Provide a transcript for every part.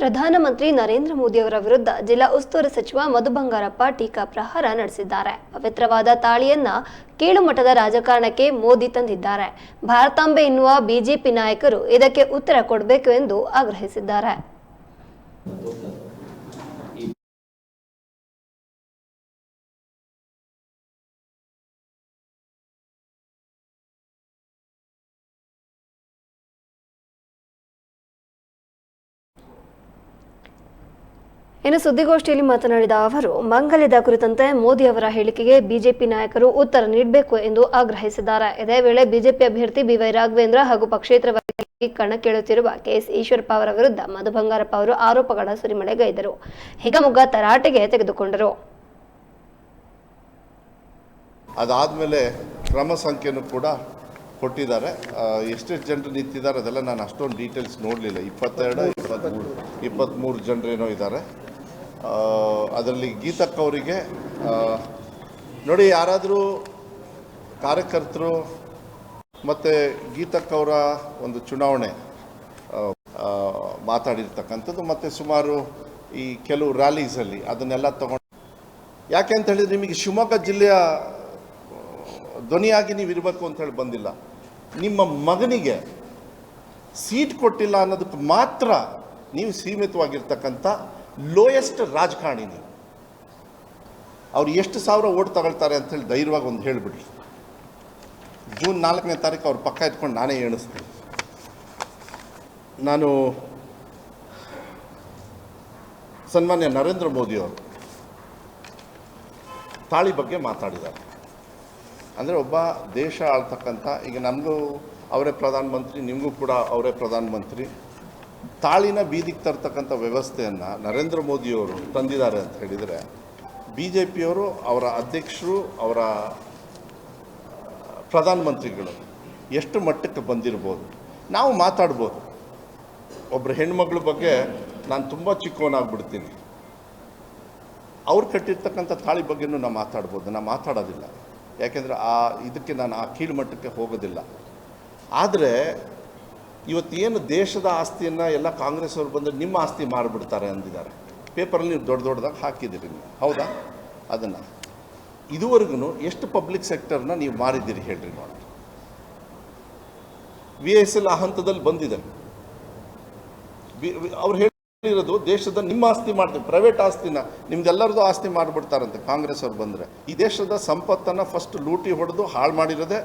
ಪ್ರಧಾನಮಂತ್ರಿ ನರೇಂದ್ರ ಮೋದಿ ಅವರ ವಿರುದ್ಧ ಜಿಲ್ಲಾ ಉಸ್ತುವಾರಿ ಸಚಿವ ಮಧು ಬಂಗಾರಪ್ಪ ಟೀಕಾ ಪ್ರಹಾರ ನಡೆಸಿದ್ದಾರೆ. ಪವಿತ್ರವಾದ ತಾಳಿಯನ್ನ ಕೀಳುಮಟ್ಟದ ರಾಜಕಾರಣಕ್ಕೆ ಮೋದಿ ತಂದಿದ್ದಾರೆ. ಭಾರತಾಂಬೆ ಎನ್ನುವ ಬಿಜೆಪಿ ನಾಯಕರು ಇದಕ್ಕೆ ಉತ್ತರ ಕೊಡಬೇಕು ಎಂದು ಆಗ್ರಹಿಸಿದ್ದಾರೆ. ಇನ್ನು ಸುದ್ದಿಗೋಷ್ಠಿಯಲ್ಲಿ ಮಾತನಾಡಿದ ಅವರು, ಮಂಗಲ್ಯದ ಕುರಿತಂತೆ ಮೋದಿ ಅವರ ಹೇಳಿಕೆಗೆ ಬಿಜೆಪಿ ನಾಯಕರು ಉತ್ತರ ನೀಡಬೇಕು ಎಂದು ಆಗ್ರಹಿಸಿದ್ದಾರೆ. ಇದೇ ವೇಳೆ ಬಿಜೆಪಿ ಅಭ್ಯರ್ಥಿ ಬಿವೈ ರಾಘವೇಂದ್ರ ಹಾಗೂ ಪಕ್ಷೇತರವಾಗಿ ಕಣಕ್ಕಿಳಿಯುತ್ತಿರುವ ಕೆಎಸ್ ಈಶ್ವರಪ್ಪ ಅವರ ವಿರುದ್ಧ ಮಧು ಬಂಗಾರಪ್ಪ ಅವರು ಆರೋಪಗಳ ಸುರಿಮಳೆಗೈದರು. ಹಿಗ್ಗಾಮುಗ್ಗಾ ತರಾಟೆಗೆ ತೆಗೆದುಕೊಂಡರು. ಅದಾದಮೇಲೆ ಕ್ರಮ ಸಂಖ್ಯೆಯನ್ನು ಕೂಡ ಕೊಟ್ಟಿದ್ದಾರೆ. ಎಷ್ಟೆಷ್ಟು ಜನರು ನಿಂತಿದ್ದಾರೆ ಅದೆಲ್ಲ ನಾನು ಅಷ್ಟೊಂದು ಡೀಟೇಲ್ಸ್ ನೋಡಲಿಲ್ಲ. 23 ಜನರೇನೋ ಇದ್ದಾರೆ. ಅದರಲ್ಲಿ ಗೀತಕ್ಕ ಅವರಿಗೆ ನೋಡಿ, ಯಾರಾದರೂ ಕಾರ್ಯಕರ್ತರು ಮತ್ತು ಗೀತಕ್ಕ ಅವರ ಒಂದು ಚುನಾವಣೆ ಮಾತಾಡಿರ್ತಕ್ಕಂಥದ್ದು ಮತ್ತು ಸುಮಾರು ಈ ಕೆಲವು ರ್ಯಾಲೀಸಲ್ಲಿ ಅದನ್ನೆಲ್ಲ ತಗೊಂಡು, ಯಾಕೆ ಅಂತ ಹೇಳಿದರೆ ನಿಮಗೆ ಶಿವಮೊಗ್ಗ ಜಿಲ್ಲೆಯ ಧ್ವನಿಯಾಗಿ ನೀವು ಇರಬೇಕು ಅಂತೇಳಿ ಬಂದಿಲ್ಲ. ನಿಮ್ಮ ಮಗನಿಗೆ ಸೀಟ್ ಕೊಟ್ಟಿಲ್ಲ ಅನ್ನೋದಕ್ಕೆ ಮಾತ್ರ ನೀವು ಸೀಮಿತವಾಗಿರ್ತಕ್ಕಂಥ ಲೋಯೆಸ್ಟ್ ರಾಜಕಾರಣಿ ನೀವು. ಅವ್ರು ಎಷ್ಟು ಸಾವಿರ ಓಟ್ ತಗೊಳ್ತಾರೆ ಅಂಥೇಳಿ ಧೈರ್ಯವಾಗಿ ಒಂದು ಹೇಳಿಬಿಡಿ. ಜೂನ್ 4ನೇ ತಾರೀಕು ಅವ್ರ ಪಕ್ಕ ಇಟ್ಕೊಂಡು ನಾನೇ ಎಣಿಸ್ತೀನಿ. ನಾನು ಸನ್ಮಾನ್ಯ ನರೇಂದ್ರ ಮೋದಿಯವರು ತಾಳಿ ಬಗ್ಗೆ ಮಾತಾಡಿದ್ದಾರೆ. ಅಂದರೆ ಒಬ್ಬ ದೇಶ ಆಳ್ತಕ್ಕಂಥ, ಈಗ ನಮಗೂ ಅವರೇ ಪ್ರಧಾನಮಂತ್ರಿ, ನಿಮಗೂ ಕೂಡ ಅವರೇ ಪ್ರಧಾನಮಂತ್ರಿ, ತಾಳಿನ ಬೀದಿಗೆ ತರ್ತಕ್ಕಂಥ ವ್ಯವಸ್ಥೆಯನ್ನು ನರೇಂದ್ರ ಮೋದಿಯವರು ತಂದಿದ್ದಾರೆ ಅಂತ ಹೇಳಿದರೆ, ಬಿ ಜೆ ಪಿಯವರು, ಅವರ ಅಧ್ಯಕ್ಷರು, ಅವರ ಪ್ರಧಾನಮಂತ್ರಿಗಳು ಎಷ್ಟು ಮಟ್ಟಕ್ಕೆ ಬಂದಿರ್ಬೋದು. ನಾವು ಮಾತಾಡ್ಬೋದು. ಒಬ್ಬರು ಹೆಣ್ಮಗಳ ಬಗ್ಗೆ ನಾನು ತುಂಬ ಚಿಕ್ಕವನಾಗ್ಬಿಡ್ತೀನಿ, ಅವ್ರು ಕಟ್ಟಿರ್ತಕ್ಕಂಥ ತಾಳಿ ಬಗ್ಗೆನೂ ನಾವು ಮಾತಾಡ್ಬೋದು. ನಾನು ಮಾತಾಡೋದಿಲ್ಲ, ಯಾಕೆಂದರೆ ಇದಕ್ಕೆ ನಾನು ಆ ಕೀಳುಮಟ್ಟಕ್ಕೆ ಹೋಗೋದಿಲ್ಲ. ಆದರೆ ಇವತ್ತೇನು ದೇಶದ ಆಸ್ತಿಯನ್ನು ಎಲ್ಲ ಕಾಂಗ್ರೆಸ್ ಅವರು ಬಂದರೆ ನಿಮ್ಮ ಆಸ್ತಿ ಮಾರಿಬಿಡ್ತಾರೆ ಅಂದಿದ್ದಾರೆ. ಪೇಪರಲ್ಲಿ ನೀವು ದೊಡ್ಡದಾಗಿ ಹಾಕಿದ್ದೀರಿ ನೀವು, ಹೌದಾ? ಅದನ್ನು ಇದುವರೆಗೂ ಎಷ್ಟು ಪಬ್ಲಿಕ್ ಸೆಕ್ಟರ್ನ ನೀವು ಮಾರಿದ್ದೀರಿ ಹೇಳ್ರಿ ನೋಡಿ. VISL ಆ ಹಂತದಲ್ಲಿ ಬಂದಿದೆ. ಅವ್ರು ಹೇಳಿರೋದು ದೇಶದ ನಿಮ್ಮ ಆಸ್ತಿ ಮಾಡ್ತೀವಿ, ಪ್ರೈವೇಟ್ ಆಸ್ತಿನ ನಿಮ್ದೆಲ್ಲರದು ಆಸ್ತಿ ಮಾಡಿಬಿಡ್ತಾರಂತೆ ಕಾಂಗ್ರೆಸ್ ಅವ್ರು ಬಂದರೆ. ಈ ದೇಶದ ಸಂಪತ್ತನ್ನು ಫಸ್ಟ್ ಲೂಟಿ ಹೊಡೆದು ಹಾಳು ಮಾಡಿರೋದೇ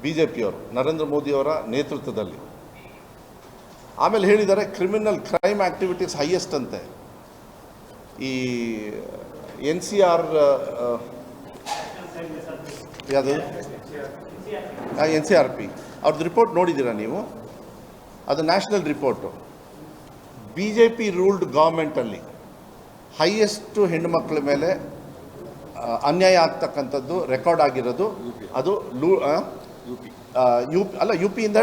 BJPಯವರು ನರೇಂದ್ರ ಮೋದಿಯವರ ನೇತೃತ್ವದಲ್ಲಿ. ಆಮೇಲೆ ಹೇಳಿದ್ದಾರೆ ಕ್ರಿಮಿನಲ್ ಕ್ರೈಮ್ ಆ್ಯಕ್ಟಿವಿಟೀಸ್ ಹೈಯೆಸ್ಟ್ ಅಂತೆ. ಈ NCR ಯಾವುದು NCRP ಅವ್ರದ್ದು ರಿಪೋರ್ಟ್ ನೋಡಿದ್ದೀರಾ ನೀವು? ಅದು ನ್ಯಾಷನಲ್ ರಿಪೋರ್ಟು. BJP ರೂಲ್ಡ್ ಗೌರ್ಮೆಂಟಲ್ಲಿ ಹೈಯೆಸ್ಟು ಹೆಣ್ಣುಮಕ್ಕಳ ಮೇಲೆ ಅನ್ಯಾಯ ಆಗ್ತಕ್ಕಂಥದ್ದು ರೆಕಾರ್ಡ್ ಆಗಿರೋದು ಅದು UP ಅಲ್ಲ, UP ಇಂದ